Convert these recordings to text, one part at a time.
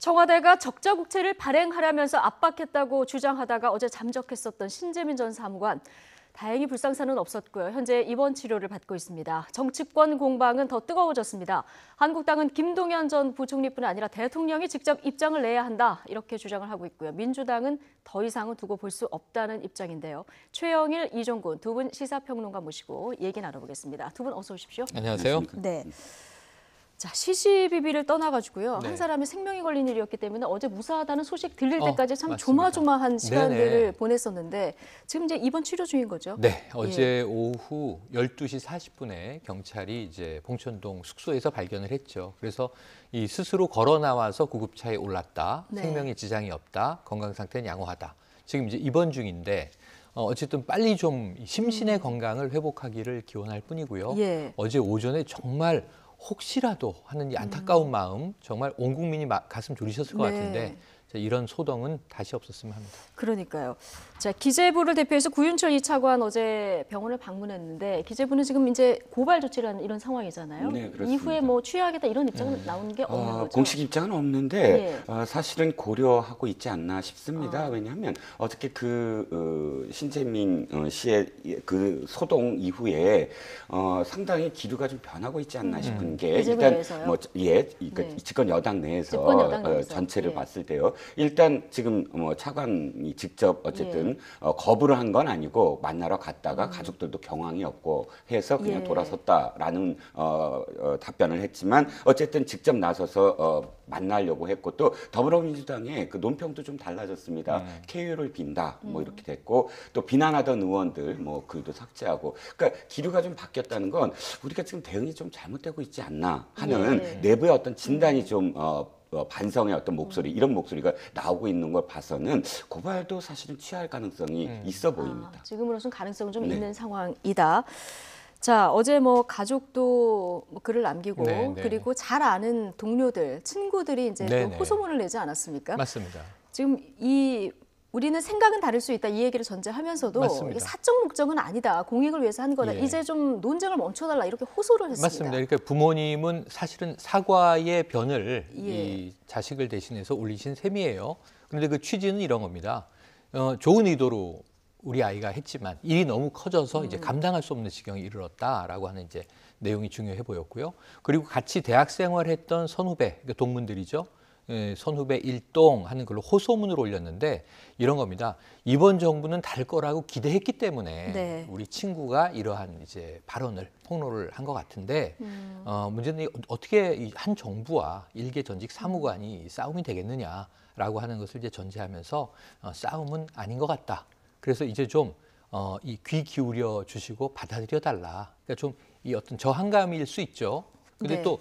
청와대가 적자국채를 발행하라면서 압박했다고 주장하다가 어제 잠적했었던 신재민 전 사무관. 다행히 불상사는 없었고요. 현재 입원 치료를 받고 있습니다. 정치권 공방은 더 뜨거워졌습니다. 한국당은 김동연 전 부총리뿐 아니라 대통령이 직접 입장을 내야 한다, 이렇게 주장을 하고 있고요. 민주당은 더 이상은 두고 볼 수 없다는 입장인데요. 최영일, 이종군 두 분 시사평론가 모시고 얘기 나눠보겠습니다. 두 분 어서 오십시오. 안녕하세요. 네. 자, 시시비비를 떠나가지고요. 네. 한 사람의 생명이 걸린 일이었기 때문에 어제 무사하다는 소식 들릴 때까지 참 맞습니다. 조마조마한 시간들을 네네. 보냈었는데 지금 이제 입원 치료 중인 거죠? 네, 어제 오후 12시 40분에 경찰이 이제 봉천동 숙소에서 발견을 했죠. 그래서 이 스스로 걸어 나와서 구급차에 올랐다. 네. 생명에 지장이 없다. 건강 상태는 양호하다. 지금 이제 입원 중인데 어쨌든 빨리 좀 심신의 건강을 회복하기를 기원할 뿐이고요. 예. 어제 오전에 정말 혹시라도 하는 이 안타까운 마음, 정말 온 국민이 가슴 졸이셨을 것 네. 같은데 이런 소동은 다시 없었으면 합니다. 그러니까요. 자, 기재부를 대표해서 구윤철 이 차관 어제 병원을 방문했는데 기재부는 지금 이제 고발 조치를 하는 이런 상황이잖아요. 네, 그렇습니다. 이후에 뭐 취하하겠다 이런 입장은 나온 게 없는 거죠? 공식 입장은 없는데 예. 사실은 고려하고 있지 않나 싶습니다. 왜냐하면 어저께 신재민 씨의 그 소동 이후에 상당히 기류가 좀 변하고 있지 않나 싶은 게 기재부 일단 내에서요? 네. 네. 집권 여당 내에서 집권 여당 내에서. 전체를 예. 봤을 때요. 일단 지금 차관이 직접 어쨌든 거부를 한 건 아니고 만나러 갔다가 가족들도 경황이 없고 해서 그냥 예. 돌아섰다라는 답변을 했지만 어쨌든 직접 나서서 만나려고 했고 또 더불어민주당의 그 논평도 좀 달라졌습니다. KU를 빈다 뭐 이렇게 됐고 또 비난하던 의원들 뭐 글도 삭제하고 그러니까 기류가 좀 바뀌었다는 건 우리가 지금 대응이 좀 잘못되고 있지 않나 하는 예. 내부의 어떤 진단이 좀 반성의 어떤 목소리 이런 목소리가 나오고 있는 걸 봐서는 고발도 사실은 취할 가능성이 있어 보입니다. 지금으로선 가능성은 좀 네. 있는 상황이다. 자, 어제 뭐 가족도 뭐 글을 남기고 네. 그리고 잘 아는 동료들, 친구들이 이제 또 네네. 호소문을 내지 않았습니까? 맞습니다. 지금 우리는 생각은 다를 수 있다 이 얘기를 전제하면서도 맞습니다. 이게 사적 목적은 아니다. 공익을 위해서 한 거다. 예. 이제 좀 논쟁을 멈춰달라 이렇게 호소를 했습니다. 맞습니다. 그러니까 부모님은 사실은 사과의 변을 예. 이 자식을 대신해서 올리신 셈이에요. 그런데 그 취지는 이런 겁니다. 좋은 의도로 우리 아이가 했지만 일이 너무 커져서 이제 감당할 수 없는 지경에 이르렀다라고 하는 이제 내용이 중요해 보였고요. 그리고 같이 대학 생활했던 선후배, 그러니까 동문들이죠. 선후배 일동 하는 걸로 호소문을 올렸는데 이런 겁니다. 이번 정부는 달 거라고 기대했기 때문에 네. 우리 친구가 이러한 이제 발언을 폭로를 한 것 같은데 문제는 어떻게 이 한 정부와 일개 전직 사무관이 싸움이 되겠느냐라고 하는 것을 이제 전제하면서 싸움은 아닌 것 같다. 그래서 이제 좀 이 귀 기울여 주시고 받아들여 달라. 그러니까 좀 이 어떤 저항감일 수 있죠. 근데 네. 또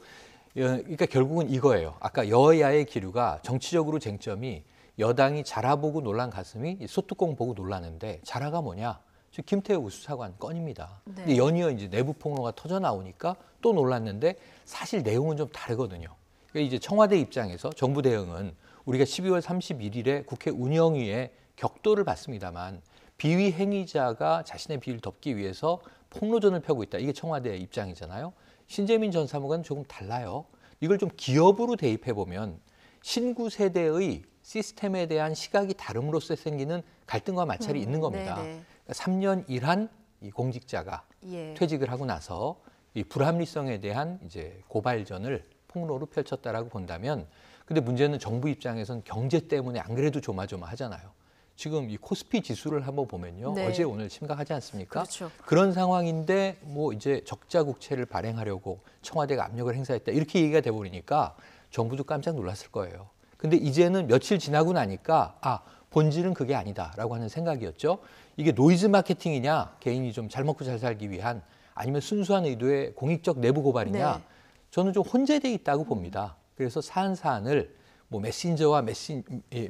그러니까 결국은 이거예요. 아까 여야의 기류가 정치적으로 쟁점이 여당이 자라 보고 놀란 가슴이 소뚜껑 보고 놀라는데 자라가 뭐냐? 지금 김태우 수사관 건입니다. 네. 근데 연이어 이제 내부 폭로가 터져 나오니까 또 놀랐는데 사실 내용은 좀 다르거든요. 그러니까 이제 청와대 입장에서 정부 대응은 우리가 12월 31일에 국회 운영위에 격도를 받습니다만 비위 행위자가 자신의 비위를 덮기 위해서 폭로전을 펴고 있다. 이게 청와대의 입장이잖아요. 신재민 전 사무관은 조금 달라요. 이걸 좀 기업으로 대입해 보면 신구 세대의 시스템에 대한 시각이 다름으로써 생기는 갈등과 마찰이 있는 겁니다. 네네. 그러니까 3년 일한 이 공직자가 예. 퇴직을 하고 나서 이 불합리성에 대한 이제 고발전을 폭로로 펼쳤다라고 본다면, 근데 문제는 정부 입장에선 경제 때문에 안 그래도 조마조마하잖아요. 지금 이 코스피 지수를 한번 보면요, 네. 어제 오늘 심각하지 않습니까? 그렇죠. 그런 상황인데 뭐 이제 적자 국채를 발행하려고 청와대가 압력을 행사했다 이렇게 얘기가 돼 버리니까 정부도 깜짝 놀랐을 거예요. 근데 이제는 며칠 지나고 나니까 본질은 그게 아니다라고 하는 생각이었죠. 이게 노이즈 마케팅이냐, 개인이 좀 잘 먹고 잘 살기 위한, 아니면 순수한 의도의 공익적 내부 고발이냐, 네. 저는 좀 혼재돼 있다고 봅니다. 그래서 사안을 뭐 메신저와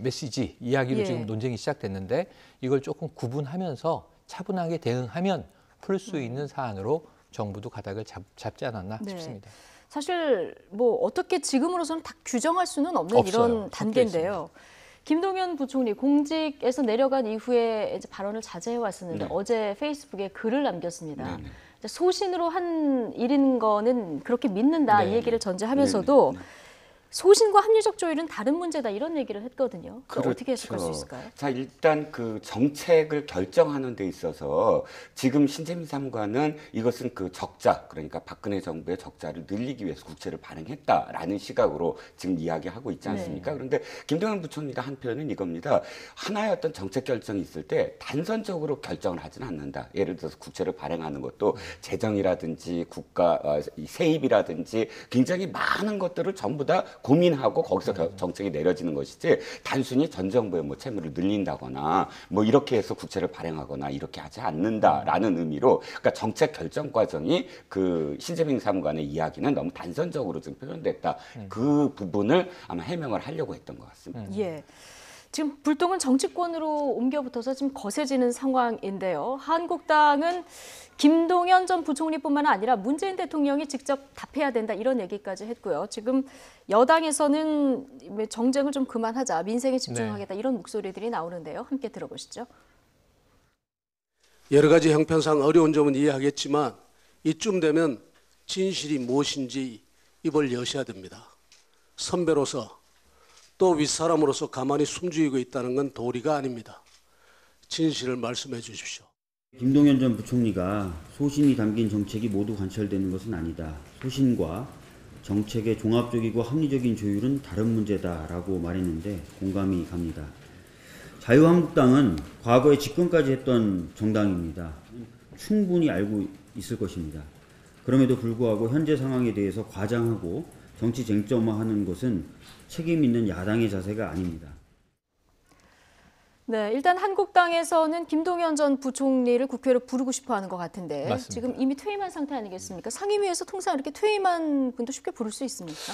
메시지 이야기로 예. 지금 논쟁이 시작됐는데 이걸 조금 구분하면서 차분하게 대응하면 풀 수 있는 사안으로 정부도 가닥을 잡지 않았나 네. 싶습니다. 사실 뭐 어떻게 지금으로서는 다 규정할 수는 없는 없어요. 이런 단계인데요. 김동연 부총리 공직에서 내려간 이후에 이제 발언을 자제해 왔었는데 네. 어제 페이스북에 글을 남겼습니다. 네네. 소신으로 한 일인 거는 그렇게 믿는다 네. 이 얘기를 전제하면서도 네네. 소신과 합리적 조율은 다른 문제다 이런 얘기를 했거든요. 그렇죠. 어떻게 해석할 수 있을까요? 자, 일단 그 정책을 결정하는 데 있어서 지금 신재민 사무관은 이것은 그 적자, 그러니까 박근혜 정부의 적자를 늘리기 위해서 국채를 발행했다라는 시각으로 지금 이야기하고 있지 않습니까? 네. 그런데 김동연 부총리가 한 표현은 이겁니다. 하나의 어떤 정책 결정이 있을 때 단선적으로 결정을 하지는 않는다. 예를 들어서 국채를 발행하는 것도 재정이라든지 국가 세입이라든지 굉장히 많은 것들을 전부 다 고민하고 거기서 정책이 내려지는 것이지 단순히 전 정부의 뭐 채무를 늘린다거나 뭐 이렇게 해서 국채를 발행하거나 이렇게 하지 않는다라는 의미로 그러니까 정책 결정 과정이 그 신재민 사무관의 이야기는 너무 단선적으로 좀 표현됐다. 그 부분을 아마 해명을 하려고 했던 것 같습니다. 예. 지금 불똥은 정치권으로 옮겨붙어서 지금 거세지는 상황인데요. 한국당은 김동연 전 부총리뿐만 아니라 문재인 대통령이 직접 답해야 된다 이런 얘기까지 했고요. 지금 여당에서는 정쟁을 좀 그만하자, 민생에 집중하겠다 이런 목소리들이 나오는데요. 함께 들어보시죠. 여러 가지 형편상 어려운 점은 이해하겠지만 이쯤 되면 진실이 무엇인지 입을 여셔야 됩니다. 선배로서 또 윗사람으로서 가만히 숨죽이고 있다는 건 도리가 아닙니다. 진실을 말씀해 주십시오. 김동연 전 부총리가 소신이 담긴 정책이 모두 관철되는 것은 아니다. 소신과 정책의 종합적이고 합리적인 조율은 다른 문제다라고 말했는데 공감이 갑니다. 자유한국당은 과거에 집권까지 했던 정당입니다. 충분히 알고 있을 것입니다. 그럼에도 불구하고 현재 상황에 대해서 과장하고 정치 쟁점화하는 것은 책임 있는 야당의 자세가 아닙니다. 네, 일단 한국당에서는 김동연 전 부총리를 국회로 부르고 싶어하는 것 같은데 맞습니다. 지금 이미 퇴임한 상태 아니겠습니까? 상임위에서 통상 이렇게 퇴임한 분도 쉽게 부를 수 있습니까?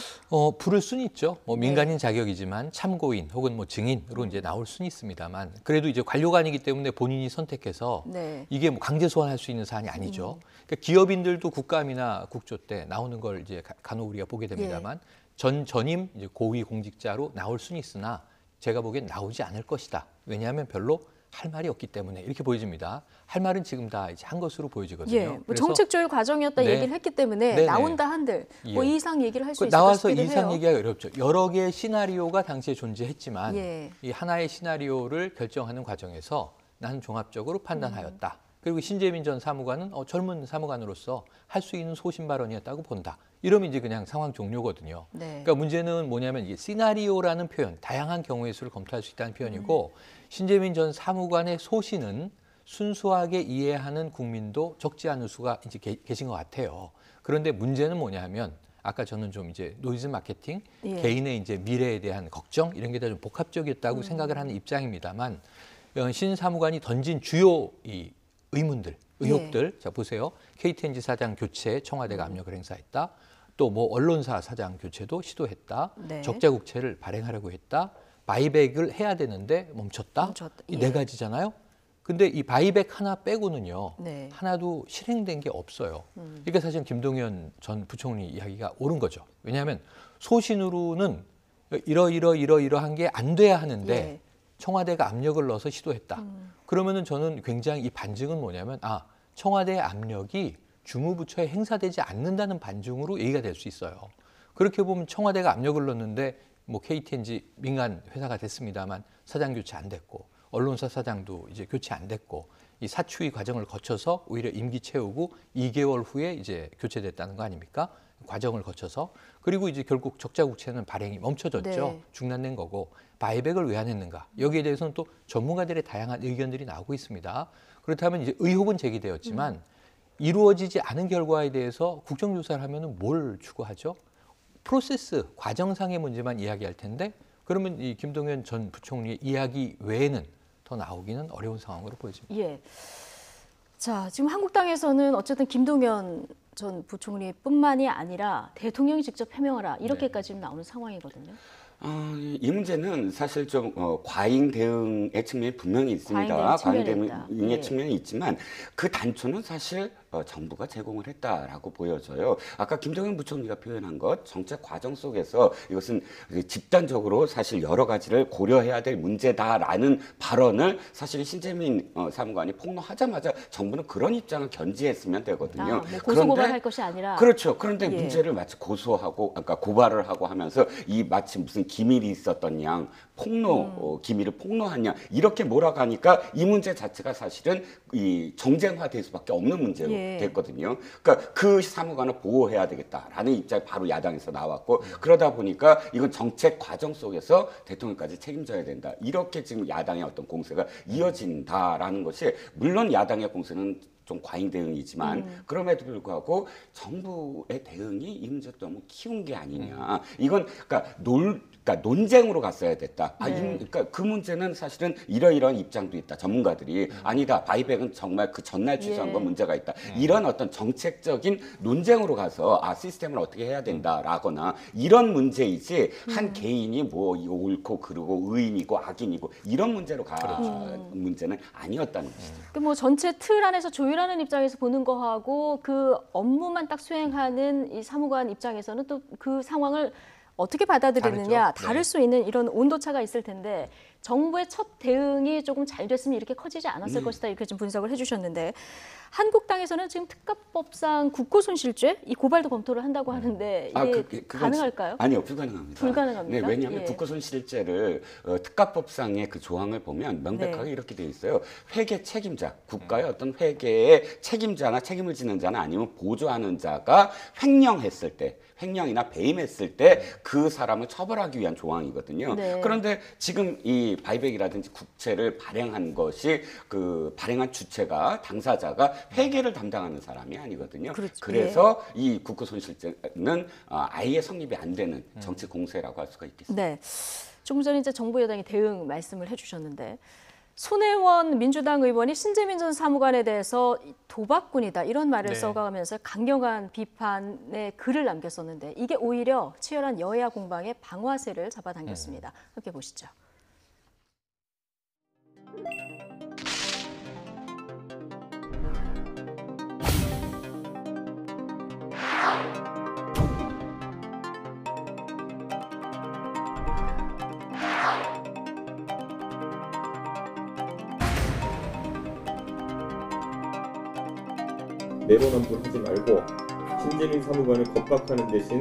부를 수는 있죠. 뭐 민간인 자격이지만 참고인 혹은 뭐 증인으로 이제 나올 수는 있습니다만 그래도 이제 관료관이기 때문에 본인이 선택해서 네. 이게 뭐 강제 소환할 수 있는 사안이 아니죠. 그러니까 기업인들도 국감이나 국조 때 나오는 걸 이제 간혹 우리가 보게 됩니다만 전임 이제 고위 공직자로 나올 수는 있으나 제가 보기엔 나오지 않을 것이다. 왜냐하면 별로 할 말이 없기 때문에 이렇게 보여집니다. 할 말은 지금 다 이제 한 것으로 보여지거든요. 예, 뭐 정책 조율 과정이었다 네. 얘기를 했기 때문에 네네. 나온다 한들 뭐 예. 이상 얘기를 할 수 있을 나와서 싶기도 이상 해요. 얘기가 어렵죠. 여러 개의 시나리오가 당시에 존재했지만 예. 이 하나의 시나리오를 결정하는 과정에서 나는 종합적으로 판단하였다. 그리고 신재민 전 사무관은 젊은 사무관으로서 할 수 있는 소신 발언이었다고 본다. 이러면 이제 그냥 상황 종료거든요. 네. 그러니까 문제는 뭐냐면 이게 시나리오라는 표현, 다양한 경우의 수를 검토할 수 있다는 표현이고 신재민 전 사무관의 소신은 순수하게 이해하는 국민도 적지 않을 수가 이제 계신 것 같아요. 그런데 문제는 뭐냐면 아까 저는 좀 이제 노이즈 마케팅, 예. 개인의 이제 미래에 대한 걱정 이런 게 다 좀 복합적이었다고 생각을 하는 입장입니다만 신 사무관이 던진 주요 이 의문들, 의혹들, 자 보세요. KTNG 사장 교체 청와대가 압력을 행사했다. 또 뭐 언론사 사장 교체도 시도했다. 네. 적자 국채를 발행하려고 했다. 바이백을 해야 되는데 멈췄다. 이 네 가지잖아요. 근데 이 바이백 하나 빼고는요. 네. 하나도 실행된 게 없어요. 그러니까 사실 김동연 전 부총리 이야기가 옳은 거죠. 왜냐하면 소신으로는 이러한 게 안 돼야 하는데 예. 청와대가 압력을 넣어서 시도했다. 그러면은 저는 굉장히 이 반증은 뭐냐면 청와대의 압력이 주무부처에 행사되지 않는다는 반증으로 얘기가 될 수 있어요. 그렇게 보면 청와대가 압력을 넣었는데 뭐 KTNG 민간 회사가 됐습니다만 사장 교체 안 됐고 언론사 사장도 이제 교체 안 됐고 이 사추위 과정을 거쳐서 오히려 임기 채우고 2개월 후에 이제 교체됐다는 거 아닙니까? 과정을 거쳐서 그리고 이제 결국 적자 국채는 발행이 멈춰졌죠. 네. 중단된 거고 바이백을 왜 안 했는가? 여기에 대해서는 또 전문가들의 다양한 의견들이 나오고 있습니다. 그렇다면 이제 의혹은 제기되었지만 이루어지지 않은 결과에 대해서 국정조사를 하면은 뭘 추구하죠? 프로세스, 과정상의 문제만 이야기할 텐데 그러면 이 김동연 전 부총리의 이야기 외에는 더 나오기는 어려운 상황으로 보여집니다. 예. 자, 지금 한국당에서는 어쨌든 김동연 전 부총리뿐만이 아니라 대통령이 직접 해명하라 이렇게까지 지금 나오는 상황이거든요. 이 문제는 사실 좀 과잉 대응의 측면이 분명히 있습니다. 과잉 과잉 대응의 측면이 있다. 대응의 예. 측면이 있지만 그 단초는 사실 정부가 제공을 했다라고 보여져요. 아까 김동연 부총리가 표현한 것 정책 과정 속에서 이것은 집단적으로 사실 여러 가지를 고려해야 될 문제다라는 발언을 사실 신재민 사무관이 폭로하자마자 정부는 그런 입장을 견지했으면 되거든요. 뭐 고소고발할 것이 아니라. 그렇죠. 그런데 예. 문제를 마치 고소하고, 그러니까 고발을 하고 하면서 이 마치 무슨 기밀이 있었던 양, 기밀을 폭로한 양 이렇게 몰아가니까 이 문제 자체가 사실은 이 정쟁화될 수밖에 없는 문제로 예. 됐거든요. 그러니까 그 사무관을 보호해야 되겠다라는 입장이 바로 야당에서 나왔고 그러다 보니까 이건 정책 과정 속에서 대통령까지 책임져야 된다. 이렇게 지금 야당의 어떤 공세가 이어진다라는 것이 물론 야당의 공세는 좀 과잉 대응이지만 그럼에도 불구하고 정부의 대응이 이 문제를 너무 키운 게 아니냐. 이건 그러니까 논쟁으로 갔어야 됐다. 그러니까 그 문제는 사실은 이러이러한 입장도 있다. 전문가들이 아니다. 바이백은 정말 그 전날 취소한 건 문제가 있다. 이런 어떤 정책적인 논쟁으로 가서 시스템을 어떻게 해야 된다라거나 이런 문제이지 한 개인이 뭐 이거 옳고 그르고 의인이고 악인이고 이런 문제로 문제는 아니었다는 것이죠. 뭐 전체 틀 안에서 조율하는 입장에서 보는 거하고 그 업무만 딱 수행하는 이 사무관 입장에서는 또 그 상황을 어떻게 받아들이느냐 다르죠. 다를 수 있는 이런 온도차가 있을 텐데 정부의 첫 대응이 조금 잘 됐으면 이렇게 커지지 않았을 것이다 이렇게 좀 분석을 해주셨는데 한국당에서는 지금 특가법상 국고손실죄 이 고발도 검토를 한다고 하는데 이게 가능할까요? 아니요, 불가능합니다. 불가능합니다. 네, 왜냐하면 예. 국고손실죄를 특가법상의 그 조항을 보면 명백하게 네. 이렇게 돼 있어요. 회계 책임자, 국가의 어떤 회계의 책임자나 책임을 지는 자나 아니면 보조하는 자가 횡령했을 때, 횡령이나 배임했을 때 그 사람을 처벌하기 위한 조항이거든요. 네. 그런데 지금 이 바이백이라든지 국채를 발행한 것이 그 발행한 주체가 당사자가 회계를 담당하는 사람이 아니거든요. 그렇죠. 그래서 이 국고손실죄는 아예 성립이 안 되는 정치 공세라고 할 수가 있겠습니다. 네. 조금 전에 이제 정부 여당이 대응 말씀을 해주셨는데 손혜원 민주당 의원이 신재민 전 사무관에 대해서 도박꾼이다 이런 말을 써가면서 강경한 비판의 글을 남겼었는데 이게 오히려 치열한 여야 공방의 방아쇠를 잡아당겼습니다. 함께 보시죠. 내로남불하지 말고 신재민 사무관을 겁박하는 대신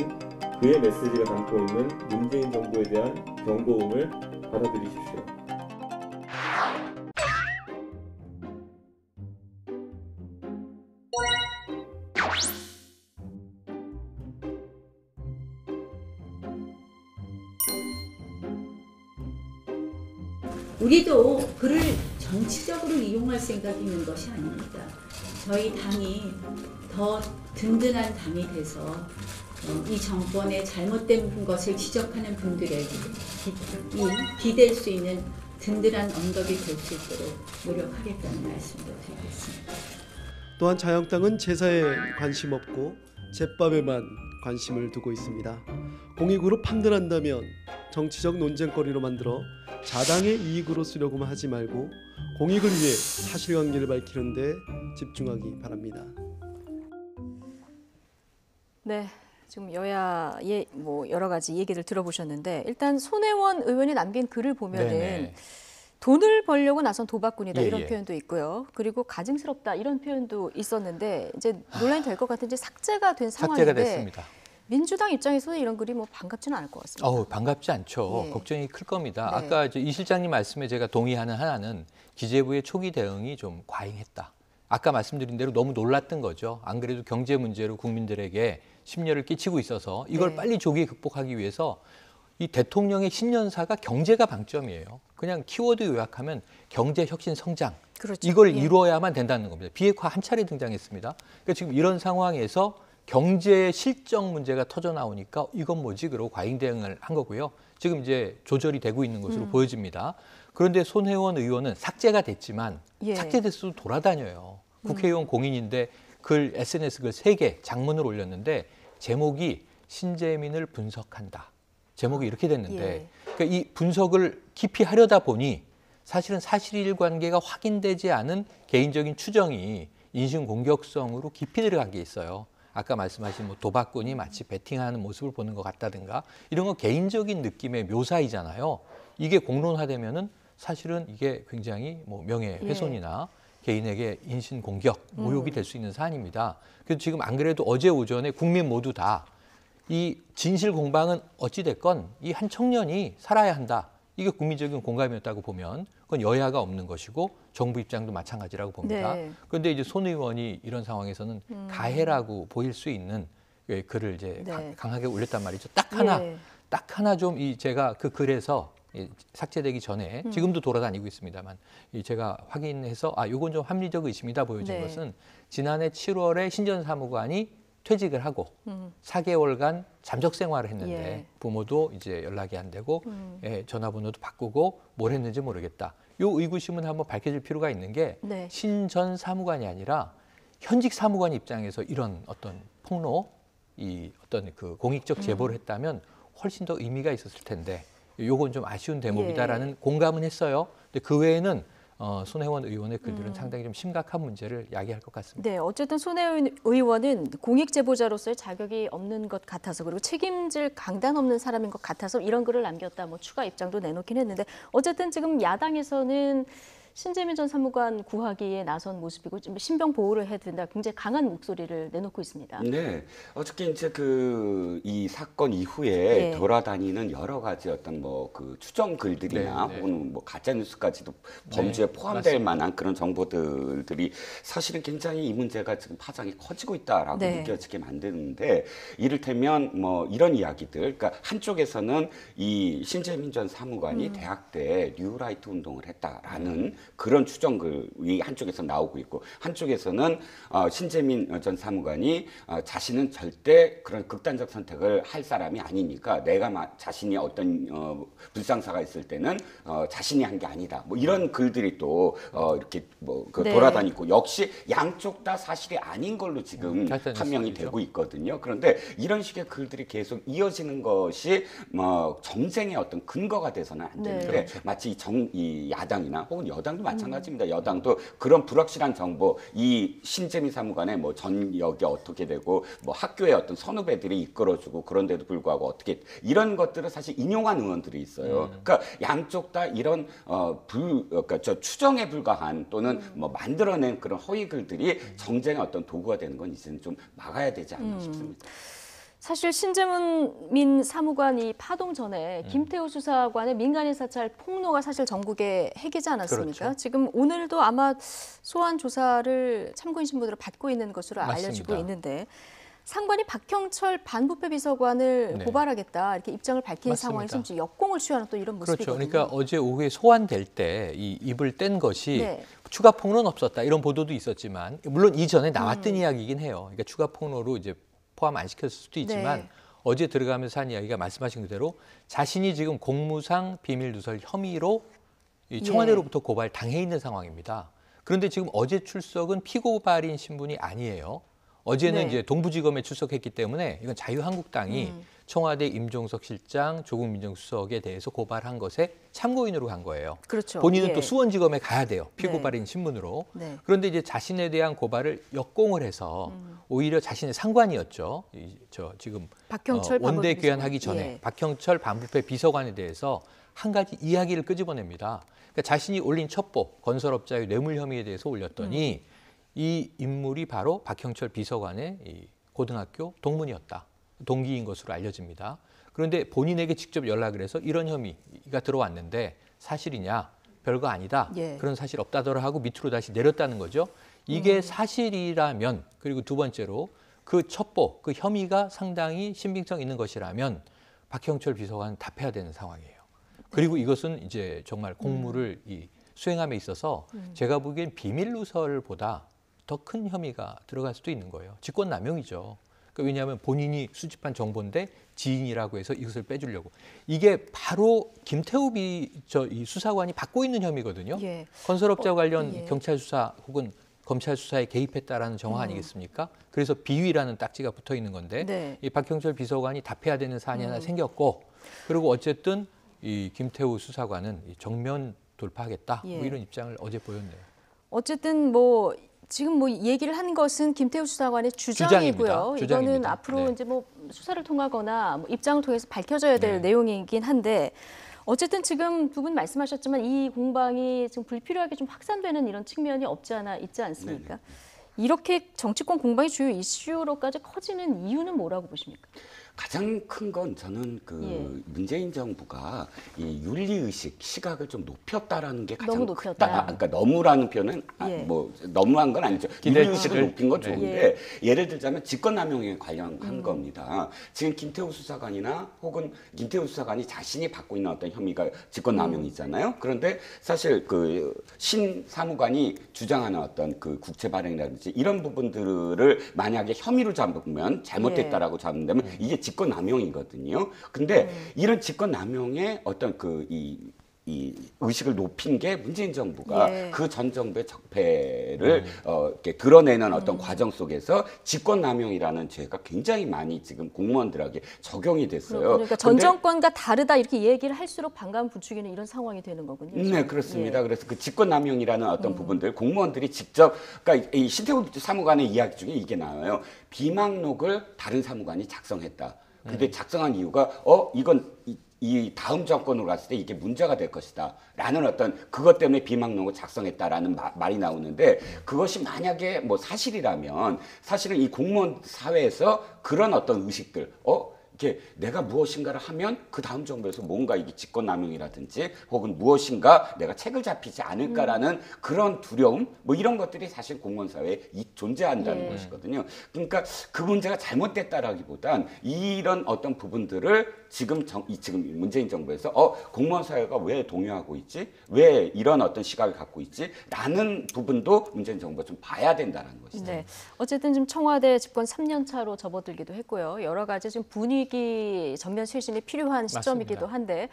그의 메시지가 담고 있는 문재인 정부에 대한 경고음을 받아들이십시오. 우리도 그를 정치적으로 이용할 생각이 있는 것이 아닙니다. 저희 당이 더 든든한 당이 돼서 이 정권의 잘못된 것을 지적하는 분들에게 기댈 수 있는 든든한 언덕이 될 수 있도록 노력하겠다는 말씀도 드리겠습니다. 또한 자유한국당은 제사에 관심 없고 제밥에만 관심을 두고 있습니다. 공익으로 판단한다면 정치적 논쟁거리로 만들어 자당의 이익으로 쓰려고만 하지 말고 공익을 위해 사실관계를 밝히는 데 집중하기 바랍니다. 네, 지금 여야의 뭐 여러 가지 얘기를 들어보셨는데 일단 손혜원 의원이 남긴 글을 보면은 네네. 돈을 벌려고 나선 도박꾼이다 예, 이런 예. 표현도 있고요. 그리고 가증스럽다 이런 표현도 있었는데 이제 논란이 될 것 같은 이제 삭제가 된 삭제가 상황인데 됐습니다. 민주당 입장에서는 이런 글이 뭐 반갑지는 않을 것 같습니다. 반갑지 않죠. 예. 걱정이 클 겁니다. 네. 아까 이 실장님 말씀에 제가 동의하는 하나는 기재부의 초기 대응이 좀 과잉했다. 아까 말씀드린 대로 너무 놀랐던 거죠. 안 그래도 경제 문제로 국민들에게 심려를 끼치고 있어서 이걸 네. 빨리 조기에 극복하기 위해서 이 대통령의 신년사가 경제가 방점이에요. 그냥 키워드 요약하면 경제 혁신 성장. 그렇죠. 이걸 예. 이루어야만 된다는 겁니다. 비핵화 한 차례 등장했습니다. 그러니까 지금 이런 상황에서 경제 실적 문제가 터져 나오니까 이건 뭐지? 그러고 과잉 대응을 한 거고요. 지금 이제 조절이 되고 있는 것으로 보여집니다. 그런데 손혜원 의원은 삭제가 됐지만 예. 삭제됐어도 돌아다녀요. 국회의원 공인인데 글 SNS 글 3개 장문을 올렸는데 제목이 신재민을 분석한다. 제목이 이렇게 됐는데 예. 그러니까 이 분석을 깊이 하려다 보니 사실은 사실관계가 확인되지 않은 개인적인 추정이 인신공격성으로 깊이 들어간 게 있어요. 아까 말씀하신 뭐 도박꾼이 마치 베팅하는 모습을 보는 것 같다든가 이런 건 개인적인 느낌의 묘사이잖아요. 이게 공론화되면은 사실은 이게 굉장히 뭐 명예훼손이나 개인에게 인신공격, 모욕이 될 수 있는 사안입니다. 그래서 지금 안 그래도 어제 오전에 국민 모두 다 이 진실 공방은 어찌 됐건 이 한 청년이 살아야 한다. 이게 국민적인 공감이었다고 보면 그건 여야가 없는 것이고 정부 입장도 마찬가지라고 봅니다. 네. 그런데 이제 손 의원이 이런 상황에서는 가해라고 보일 수 있는 글을 이제 네. 강하게 올렸단 말이죠. 딱 예. 하나 좀 제가 그 글에서 삭제되기 전에 지금도 돌아다니고 있습니다만 제가 확인해서 이건 좀 합리적 의심이다 보여진 네. 것은 지난해 7월에 신전 사무관이 퇴직을 하고 4개월간 잠적 생활을 했는데 예. 부모도 이제 연락이 안 되고 전화번호도 바꾸고 뭘 했는지 모르겠다. 요 의구심은 한번 밝혀질 필요가 있는 게 네. 신전 사무관이 아니라 현직 사무관 입장에서 이런 어떤 폭로, 이 어떤 그 공익적 제보를 했다면 훨씬 더 의미가 있었을 텐데 요건 좀 아쉬운 대목이다라는 공감은 했어요. 근데 그 외에는 손혜원 의원의 글들은 상당히 좀 심각한 문제를 야기할 것 같습니다. 네, 어쨌든 손혜원 의원은 공익 제보자로서의 자격이 없는 것 같아서 그리고 책임질 강단 없는 사람인 것 같아서 이런 글을 남겼다. 뭐 추가 입장도 내놓긴 했는데 어쨌든 지금 야당에서는 신재민 전 사무관 구하기에 나선 모습이고 좀 신병 보호를 해야 된다. 굉장히 강한 목소리를 내놓고 있습니다. 네, 어저께 이제 이 사건 이후에 네. 돌아다니는 여러 가지 어떤 뭐 그 추정 글들이나 네, 네. 혹은 뭐 가짜 뉴스까지도 범죄에 포함될 맞습니다. 만한 그런 정보들이 사실은 굉장히 이 문제가 지금 파장이 커지고 있다라고 네. 느껴지게 만드는데 이를테면 뭐 이런 이야기들, 그러니까 한쪽에서는 이 신재민 전 사무관이 대학 때 뉴라이트 운동을 했다라는 그런 추정글이 한쪽에서 나오고 있고 한쪽에서는 신재민 전 사무관이 자신은 절대 그런 극단적 선택을 할 사람이 아니니까 내가 자신이 어떤 불상사가 있을 때는 자신이 한 게 아니다. 뭐 이런 글들이 또 이렇게 네. 돌아다니고 역시 양쪽 다 사실이 아닌 걸로 지금 가짜 판명이 뉴스죠. 되고 있거든요. 그런데 이런 식의 글들이 계속 이어지는 것이 뭐 정쟁의 어떤 근거가 돼서는 안 네. 되는데 마치 이 야당이나 혹은 여당도 마찬가지입니다. 여당도 그런 불확실한 정보, 이 신재민 사무관의 뭐 전역이 어떻게 되고 뭐 학교의 어떤 선후배들이 이끌어주고 그런데도 불구하고 어떻게 이런 것들을 사실 인용한 의원들이 있어요. 그러니까 양쪽 다 이런 그러니까 추정에 불과한 또는 뭐 만들어낸 그런 허위 글들이 정쟁의 어떤 도구가 되는 건 이제는 좀 막아야 되지 않나 싶습니다. 사실 신재민 사무관이 파동 전에 김태우 수사관의 민간인 사찰 폭로가 사실 전국에 핵이지 않았습니까? 그렇죠. 지금 오늘도 아마 소환 조사를 참고인 신분으로 받고 있는 것으로 맞습니다. 알려지고 있는데 상관이 박형철 반부패 비서관을 네. 고발하겠다 이렇게 입장을 밝힌 맞습니다. 상황에서 지금 역공을 취하는 또 이런 모습이거든요. 그렇죠. 그러니까 어제 오후에 소환될 때 이 입을 뗀 것이 네. 추가 폭로는 없었다 이런 보도도 있었지만 물론 이전에 나왔던 이야기이긴 해요. 그러니까 추가 폭로로 이제 포함 안 시켰을 수도 있지만 네. 어제 들어가면서 한 이야기가 말씀하신 그대로 자신이 지금 공무상 비밀 누설 혐의로 이 청와대로부터 고발 당해 있는 상황입니다. 그런데 지금 어제 출석은 피고발인 신분이 아니에요. 어제는 네. 이제 동부지검에 출석했기 때문에 이건 자유한국당이 청와대 임종석 실장, 조국 민정수석에 대해서 고발한 것에 참고인으로 간 거예요. 그렇죠. 본인은 예. 또 수원지검에 가야 돼요. 피고발인 신분으로. 네. 그런데 이제 자신에 대한 고발을 역공을 해서 오히려 자신의 상관이었죠. 지금 박형철 원대 반부패 귀환하기 비서관. 전에 예. 박형철 반부패 비서관에 대해서 한 가지 이야기를 끄집어냅니다. 그러니까 자신이 올린 첩보, 건설업자의 뇌물 혐의에 대해서 올렸더니 이 인물이 바로 박형철 비서관의 이 고등학교 동문이었다. 동기인 것으로 알려집니다. 그런데 본인에게 직접 연락을 해서 이런 혐의가 들어왔는데 사실이냐? 별거 아니다. 예. 그런 사실 없다더라 하고 밑으로 다시 내렸다는 거죠. 이게 사실이라면 그리고 두 번째로 그 첩보, 그 혐의가 상당히 신빙성 있는 것이라면 박형철 비서관은 답해야 되는 상황이에요. 그리고 이것은 이제 정말 공무를 수행함에 있어서 제가 보기엔 비밀 누설보다 더 큰 혐의가 들어갈 수도 있는 거예요. 직권남용이죠. 그러니까 왜냐하면 본인이 수집한 정보인데 지인이라고 해서 이것을 빼주려고. 이게 바로 김태우 이 수사관이 받고 있는 혐의거든요. 예. 건설업자 관련 예. 경찰 수사 혹은 검찰 수사에 개입했다라는 정황 아니겠습니까? 그래서 비위라는 딱지가 붙어 있는 건데 네. 이 박형철 비서관이 답해야 되는 사안이 하나 생겼고 그리고 어쨌든 이 김태우 수사관은 정면 돌파하겠다. 예. 뭐 이런 입장을 어제 보였네요. 어쨌든 뭐 지금 뭐 얘기를 한 것은 김태우 수사관의 주장입니다. 주장이고요. 이거는 주장입니다. 앞으로 네. 이제 뭐 수사를 통하거나 뭐 입장을 통해서 밝혀져야 될 네. 내용이긴 한데 어쨌든 지금 두 분 말씀하셨지만 이 공방이 지금 불필요하게 좀 확산되는 이런 측면이 없지 않아 있지 않습니까? 이렇게 정치권 공방이 주요 이슈로까지 커지는 이유는 뭐라고 보십니까? 가장 큰 건 저는 그 예. 문재인 정부가 이 윤리의식 시각을 좀 높였다라는 게 가장 너무 높였다. 크다. 그러니까 너무라는 표현은 예. 뭐 너무한 건 아니죠. 윤리의식을 기대치를- 높인 건 네. 좋은데 예를 들자면 직권남용에 관련한 겁니다. 지금 김태우 수사관이나 혹은 김태우 수사관이 자신이 받고 있는 어떤 혐의가 직권남용이잖아요. 그런데 사실 그 신 사무관이 주장하는 어떤 그 국채 발행이라든지 이런 부분들을 만약에 혐의로 잡으면 잘못됐다라고 잡는다면 이게 직권남용이거든요. 근데 이런 직권남용의 어떤 이 의식을 높인 게 문재인 정부가 예. 그 전 정부의 적폐를 이렇게 드러내는 어떤 과정 속에서 직권남용이라는 죄가 굉장히 많이 지금 공무원들에게 적용이 됐어요. 그러니까 전 근데 정권과 다르다 이렇게 얘기를 할수록 반감 부추기는 이런 상황이 되는 거군요. 네, 그렇습니다. 예. 그래서 그 직권남용이라는 어떤 부분들 공무원들이 직접 그러니까 이 신태우 사무관의 이야기 중에 이게 나와요. 비망록을 다른 사무관이 작성했다. 근데 작성한 이유가 이건 이 다음 정권으로 갔을 때 이게 문제가 될 것이다 라는 어떤 그것 때문에 비망록을 작성했다라는 말이 나오는데 그것이 만약에 뭐 사실이라면 사실은 이 공무원 사회에서 그런 어떤 의식들 이렇게 내가 무엇인가를 하면 그 다음 정부에서 뭔가 이게 직권남용이라든지 혹은 무엇인가 내가 책을 잡히지 않을까라는 그런 두려움 뭐 이런 것들이 사실 공무원 사회에 존재한다는 것이거든요. 그러니까 그 문제가 잘못됐다라기보단 이런 어떤 부분들을 지금 문재인 정부에서 공무원 사회가 왜 동요하고 있지? 왜 이런 어떤 시각을 갖고 있지? 라는 부분도 문재인 정부가 좀 봐야 된다는 것이죠. 네. 어쨌든 지금 청와대 집권 3년 차로 접어들기도 했고요. 여러 가지 지금 분위기 전면 쇄신이 필요한 시점이기도 한데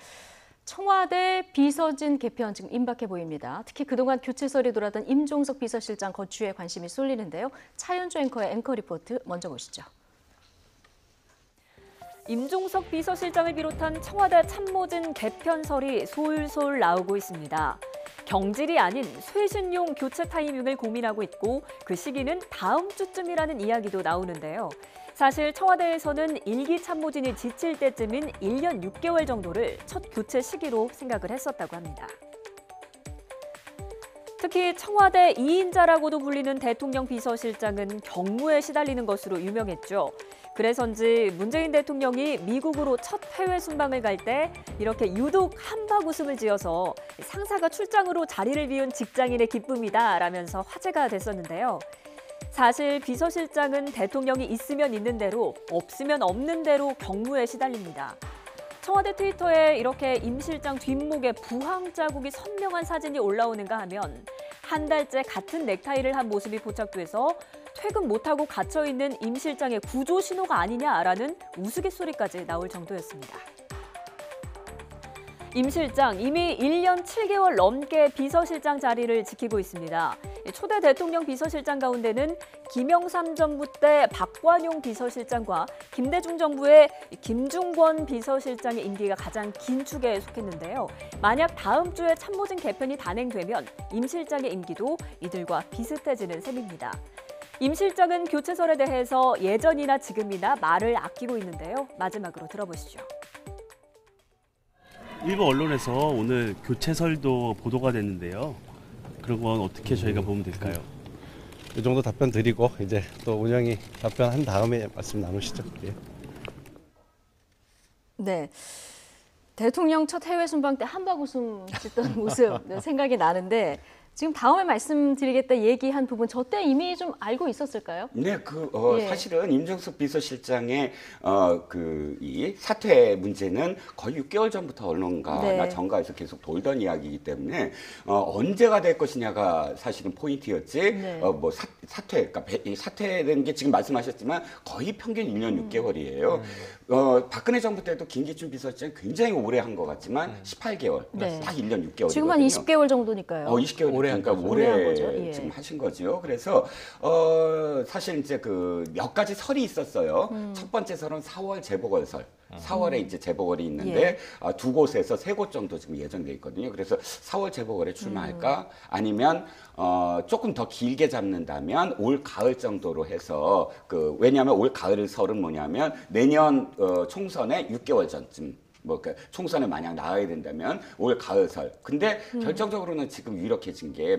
청와대 비서진 개편 지금 임박해 보입니다. 특히 그동안 교체설이 돌았던 임종석 비서실장 거취에 관심이 쏠리는데요. 차윤주 앵커의 앵커 리포트 먼저 보시죠. 임종석 비서실장을 비롯한 청와대 참모진 개편설이 솔솔 나오고 있습니다. 경질이 아닌 쇄신용 교체 타이밍을 고민하고 있고 그 시기는 다음 주쯤이라는 이야기도 나오는데요. 사실 청와대에서는 1기 참모진이 지칠 때쯤인 1년 6개월 정도를 첫 교체 시기로 생각을 했었다고 합니다. 특히 청와대 2인자라고도 불리는 대통령 비서실장은 경무에 시달리는 것으로 유명했죠. 그래서인지 문재인 대통령이 미국으로 첫 해외 순방을 갈 때 이렇게 유독 한박 웃음을 지어서 상사가 출장으로 자리를 비운 직장인의 기쁨이다 라면서 화제가 됐었는데요. 사실 비서실장은 대통령이 있으면 있는 대로 없으면 없는 대로 경무에 시달립니다. 청와대 트위터에 이렇게 임 실장 뒷목에 부항 자국이 선명한 사진이 올라오는가 하면 한 달째 같은 넥타이를 한 모습이 포착돼서 퇴근 못하고 갇혀있는 임 실장의 구조 신호가 아니냐라는 우스갯소리까지 나올 정도였습니다. 임 실장 이미 1년 7개월 넘게 비서실장 자리를 지키고 있습니다. 초대 대통령 비서실장 가운데는 김영삼 정부 때 박관용 비서실장과 김대중 정부의 김중권 비서실장의 임기가 가장 긴 축에 속했는데요. 만약 다음 주에 참모진 개편이 단행되면 임 실장의 임기도 이들과 비슷해지는 셈입니다. 임 실장은 교체설에 대해서 예전이나 지금이나 말을 아끼고 있는데요. 마지막으로 들어보시죠. 일부 언론에서 오늘 교체설도 보도가 됐는데요. 그런 건 어떻게 저희가 보면 될까요? 이 정도 답변 드리고 이제 또 운영이 답변한 다음에 말씀 나누시죠. 예. 네. 대통령 첫 해외 순방 때 한박 웃음 짓던 모습 생각이 나는데 지금 다음에 말씀드리겠다 얘기한 부분 저 때 이미 좀 알고 있었을까요? 네, 예. 사실은 임종석 비서실장의 이 사퇴 문제는 거의 6개월 전부터 언론가나 정가에서 계속 돌던 이야기이기 때문에 언제가 될 것이냐가 사실은 포인트였지. 네. 뭐 사퇴, 그러니까 이 사퇴된 게 지금 말씀하셨지만 거의 평균 1년 6개월이에요. 박근혜 정부 때도 김기춘 비서실장 굉장히 오래 한 것 같지만 18개월, 네. 딱 1년 6개월이거든요. 지금 한 20개월 정도니까요. 20개월. 올해 한 그러니까 거죠. 올해 올해 한 거죠. 예. 지금 하신 거죠. 그래서 사실 이제 그 몇 가지 설이 있었어요. 첫 번째 설은 4월 재보궐설. 4월에 이제 재보궐이 있는데 두 곳에서 3곳 정도 지금 예정돼 있거든요. 그래서 4월 재보궐에 출마할까? 아니면 조금 더 길게 잡는다면 올 가을 정도로 해서 왜냐하면 올 가을 설은 뭐냐면 내년 총선에 6개월 전쯤. 그러니까 총선에 만약 나와야 된다면 올 가을설. 근데 결정적으로는 지금 유력해진 게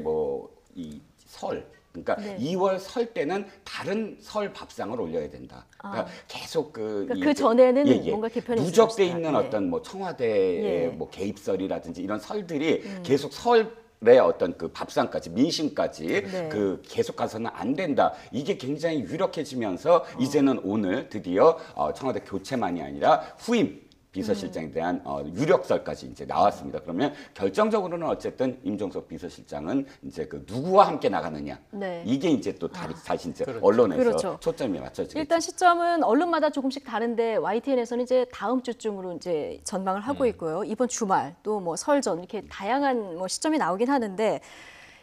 이 설. 그러니까 네. 2월 설 때는 다른 설 밥상을 올려야 된다. 그러니까 계속 그러니까 그 전에는 뭔가 개편이 누적돼 있을 있는 것이다. 어떤 청와대의 예. 개입설이라든지 이런 설들이 계속 설의 어떤 그 밥상까지 민심까지 네. 계속 가서는 안 된다. 이게 굉장히 유력해지면서 이제는 오늘 드디어 청와대 교체만이 아니라 후임 비서실장에 대한 유력설까지 이제 나왔습니다. 그러면 결정적으로는 어쨌든 임종석 비서실장은 이제 누구와 함께 나가느냐. 네. 이게 이제 또 다시 이제 그렇죠. 언론에서 그렇죠. 초점이 맞춰지겠죠. 일단 시점은 언론마다 조금씩 다른데 YTN에서는 이제 다음 주쯤으로 이제 전망을 하고 있고요. 이번 주말 또 뭐 설전 이렇게 다양한 시점이 나오긴 하는데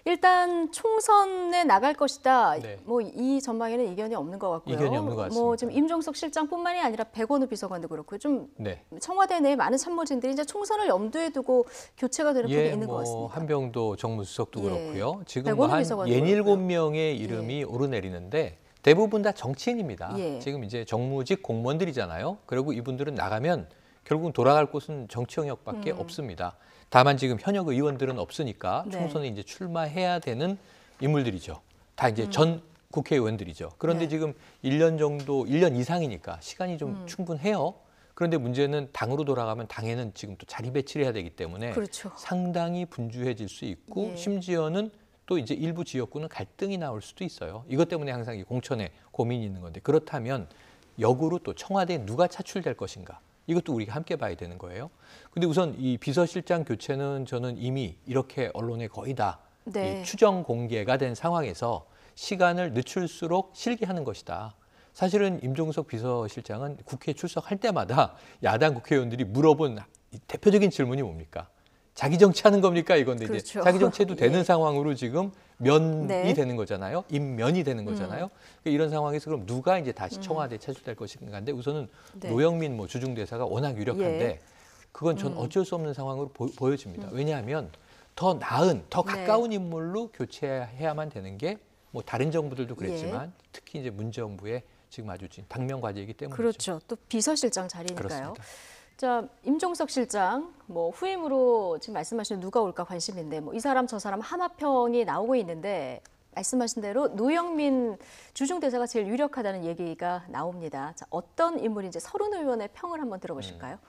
일단 총선에 나갈 것이다. 네. 이 전망에는 이견이 없는 것 같고요. 이견이 없는 것 같습니다. 지금 임종석 실장뿐만이 아니라 백원우 비서관도 그렇고요. 좀 네. 청와대 내 많은 참모진들이 이제 총선을 염두에 두고 교체가 되는 편이 있는 것 같습니다. 한병도 정무수석도 예. 그렇고요. 지금 백원우 한 비서관도 67명의 이름이 오르내리는데 대부분 다 정치인입니다. 예. 지금 이제 정무직 공무원들이잖아요. 그리고 이분들은 나가면 결국은 돌아갈 곳은 정치 영역밖에 없습니다. 다만 지금 현역 의원들은 없으니까 네. 총선에 이제 출마해야 되는 인물들이죠. 다 이제 전 국회의원들이죠. 그런데 네. 지금 1년 정도, 1년 이상이니까 시간이 좀 충분해요. 그런데 문제는 당으로 돌아가면 당에는 지금 또 자리 배치를 해야 되기 때문에 그렇죠. 상당히 분주해질 수 있고 예. 심지어는 또 이제 일부 지역구는 갈등이 나올 수도 있어요. 이것 때문에 항상 이 공천에 고민이 있는 건데 그렇다면 역으로 또 청와대에 누가 차출될 것인가? 이것도 우리가 함께 봐야 되는 거예요. 근데 우선 이 비서실장 교체는 저는 이미 이렇게 언론에 거의 다 네. 이 추정 공개가 된 상황에서 시간을 늦출수록 실기하는 것이다. 사실은 임종석 비서실장은 국회에 출석할 때마다 야당 국회의원들이 물어본 대표적인 질문이 뭡니까? 자기 정치하는 겁니까? 이건데 그렇죠. 이제 자기 정치해도 되는 예. 상황으로 지금 면이 네. 되는 거잖아요. 임면이 되는 거잖아요. 그러니까 이런 상황에서 그럼 누가 이제 다시 청와대에 차출될 것인가인데 우선은 네. 노영민 주중대사가 워낙 유력한데 예. 그건 전 어쩔 수 없는 상황으로 보여집니다. 왜냐하면 더 나은, 더 네. 가까운 인물로 교체해야만 되는 게 다른 정부들도 그랬지만 특히 이제 문 정부의 지금 아주 당면 과제이기 때문이죠. 그렇죠. 또 비서실장 자리니까요. 그렇습니다. 자, 임종석 실장 후임으로 지금 말씀하신 누가 올까 관심인데 이 사람 저 사람 하마평이 나오고 있는데 말씀하신 대로 노영민 주중대사가 제일 유력하다는 얘기가 나옵니다. 자, 어떤 인물인지 서른 의원의 평을 한번 들어보실까요?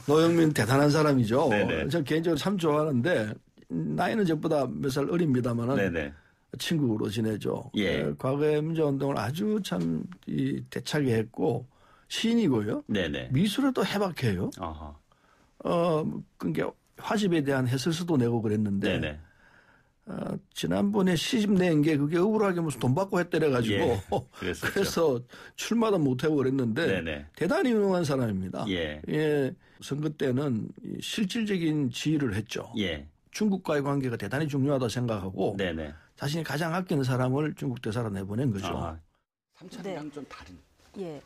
노영민 대단한 사람이죠. 네네. 저 개인적으로 참 좋아하는데 나이는 저보다 몇 살 어립니다만은 네네. 친구로 지내죠. 예. 과거에 민주화운동을 아주 참 대차게 했고 시인이고요. 네네. 미술에 또 해박해요. 어허. 그게 화집에 대한 해설서도 내고 그랬는데 네네. 지난번에 시집 낸 게 그게 억울하게 무슨 돈 받고 했대래가지고 예. 그랬었죠. 그래서 출마도 못하고 그랬는데 네네. 대단히 유능한 사람입니다. 예. 예, 선거 때는 실질적인 지휘를 했죠. 예. 중국과의 관계가 대단히 중요하다 생각하고 네네. 자신이 가장 아끼는 사람을 중국 대사로 내보낸 거죠. 아하. 삼천이랑 좀 다른. 예.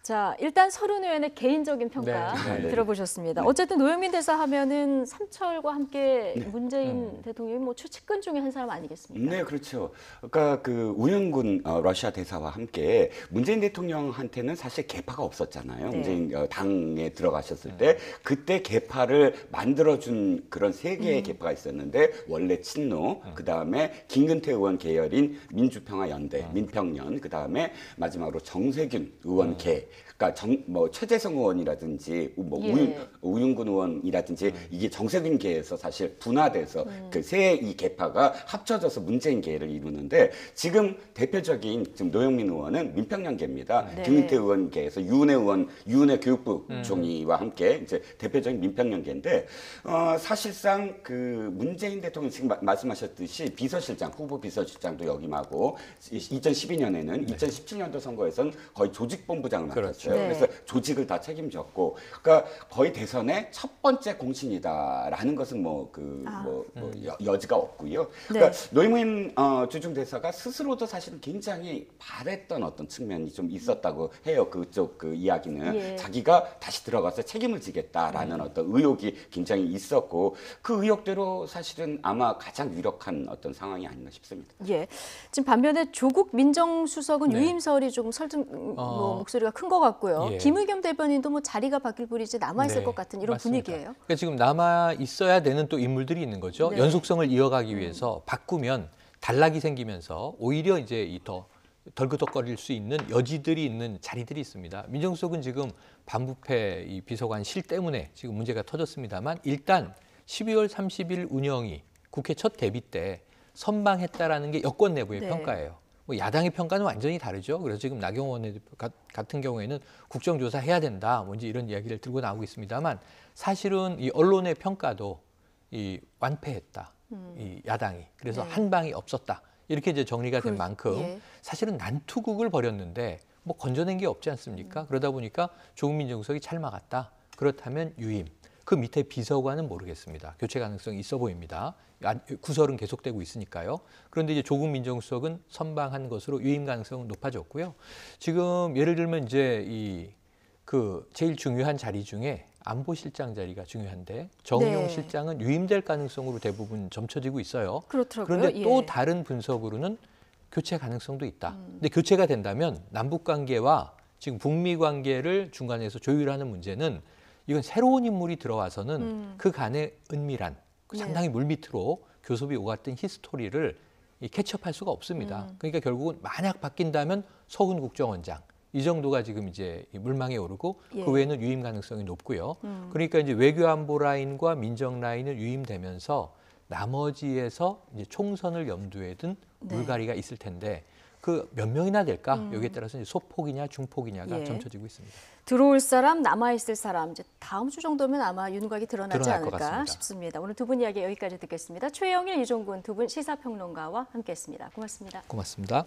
자, 일단 서른 의원의 개인적인 평가 네. 들어보셨습니다. 네. 어쨌든 노영민 대사 하면은 삼철과 함께 네. 문재인 대통령이 최측근 중에 한 사람 아니겠습니까? 네, 그렇죠. 그러니까 우영군 러시아 대사와 함께 문재인 대통령한테는 사실 계파가 없었잖아요. 네. 문재인 당에 들어가셨을 때 그때 계파를 만들어준 그런 세 개의 계파가 있었는데 원래 친노, 그 다음에 김근태 의원 계열인 민주평화연대, 민평연, 그 다음에 마지막으로 정세균 의원 계. 그러니까 최재성 의원이라든지 예. 우윤근 의원이라든지 이게 정세균계에서 사실 분화돼서 그 세 이 계파가 합쳐져서 문재인계를 이루는데 지금 대표적인 지금 노영민 의원은 민평연계입니다. 네. 김은태 의원계에서 유은혜 교육부 총리와 함께 이제 대표적인 민평연계인데 사실상 그 문재인 대통령 지금 말씀하셨듯이 비서실장 후보 비서실장도 역임하고 2012년에는 2017년도 선거에서는 거의 조직본부장을 맡았어요. 같았어요. 네. 그래서 조직을 다 책임졌고, 그러니까 거의 대선의 첫 번째 공신이다라는 것은 여지가 없고요. 그러니까 노영민 주중 대사가 스스로도 사실은 굉장히 바랬던 어떤 측면이 좀 있었다고 해요. 그쪽 그 이야기는 자기가 다시 들어가서 책임을 지겠다라는 어떤 의혹이 굉장히 있었고, 그 의혹대로 사실은 아마 가장 유력한 어떤 상황이 아닌가 싶습니다. 예. 지금 반면에 조국 민정수석은 유임설이 조금 설득 목소리가 큰 것 같고요. 김의겸 대변인도 뭐 자리가 바뀔 뿐이지 남아 있을 것 같은 이런 맞습니다. 분위기예요. 그러니까 지금 남아 있어야 되는 또 인물들이 있는 거죠. 연속성을 이어가기 위해서 바꾸면 단락이 생기면서 오히려 이제 더 덜그덕거릴 수 있는 여지들이 있는 자리들이 있습니다. 민정수석은 지금 반부패 이 비서관실 때문에 지금 문제가 터졌습니다만 일단 12월 30일 운영이 국회 첫 대비 때 선방했다라는 게 여권 내부의 평가예요. 뭐 야당의 평가는 완전히 다르죠. 그래서 지금 나경원 원내대표 같은 경우에는 국정조사 해야 된다, 뭔지 이런 이야기를 들고 나오고 있습니다만 사실은 이 언론의 평가도 이 완패했다, 이 야당이. 그래서 한 방이 없었다. 이렇게 이제 정리가 된 만큼 사실은 난투극을 벌였는데 뭐 건져낸 게 없지 않습니까? 그러다 보니까 조국 민정수석이 잘 막았다. 그렇다면 유임. 그 밑에 비서관은 모르겠습니다. 교체 가능성이 있어 보입니다. 구설은 계속되고 있으니까요. 그런데 이제 조국 민정수석은 선방한 것으로 유임 가능성은 높아졌고요. 지금 예를 들면 이제 제일 중요한 자리 중에 안보실장 자리가 중요한데 정의용 실장은 유임될 가능성으로 대부분 점쳐지고 있어요. 그렇더라고요. 그런데 또 다른 분석으로는 교체 가능성도 있다. 근데 교체가 된다면 남북 관계와 지금 북미 관계를 중간에서 조율하는 문제는 이건 새로운 인물이 들어와서는 그 간의 은밀한 상당히 물밑으로 교섭이 오갔던 히스토리를 캐치업할 수가 없습니다. 그러니까 결국은 만약 바뀐다면 서훈 국정원장 이 정도가 지금 이제 물망에 오르고 그 외에는 유임 가능성이 높고요. 그러니까 이제 외교안보 라인과 민정 라인은 유임되면서 나머지에서 이제 총선을 염두에 둔 물갈이가 있을 텐데 그 몇 명이나 될까? 여기에 따라서 이제 소폭이냐 중폭이냐가 점쳐지고 있습니다. 들어올 사람, 남아있을 사람, 이제 다음 주 정도면 아마 윤곽이 드러나지 드러날 것 않을까 같습니다. 싶습니다. 오늘 두 분 이야기 여기까지 듣겠습니다. 최영일, 이종근 두 분 시사평론가와 함께했습니다. 고맙습니다. 고맙습니다.